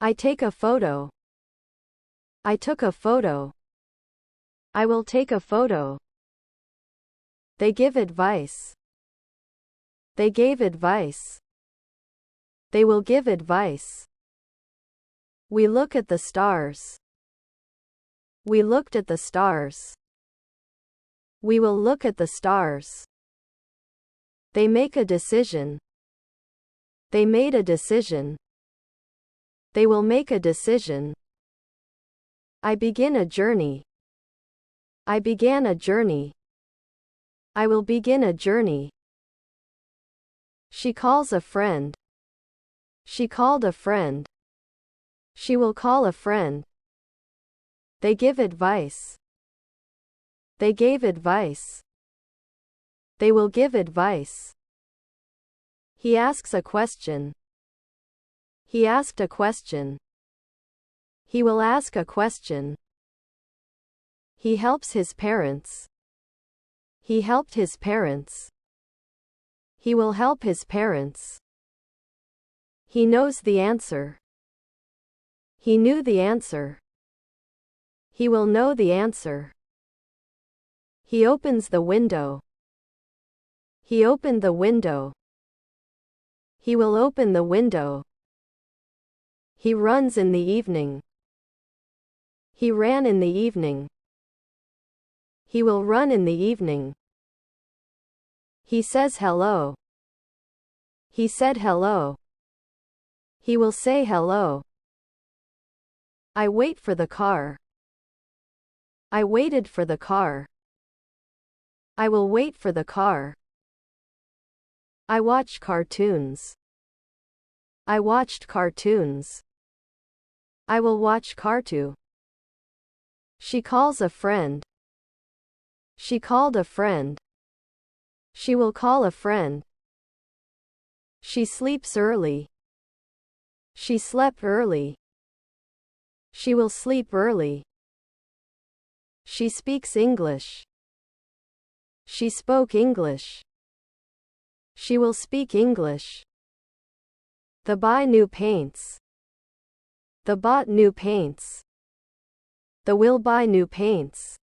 I take a photo. I took a photo. I will take a photo. They give advice. They gave advice. They will give advice. We look at the stars. We looked at the stars. We will look at the stars. They make a decision. They made a decision. They will make a decision. I begin a journey. I began a journey. I will begin a journey. She calls a friend. She called a friend. She will call a friend. They give advice. They gave advice. They will give advice. He asks a question. He asked a question. He will ask a question. He helps his parents. He helped his parents. He will help his parents. He knows the answer. He knew the answer. He will know the answer. He opens the window. He opened the window. He will open the window. He runs in the evening. He ran in the evening. He will run in the evening. He says hello. He said hello. He will say hello. I wait for the car. I waited for the car. I will wait for the car. I watch cartoons. I watched cartoons. I will watch cartoon. She calls a friend. She called a friend. She will call a friend. She sleeps early. She slept early. She will sleep early. She speaks English. She spoke English. She will speak English. The buy new paints. The bought new paints. The will buy new paints.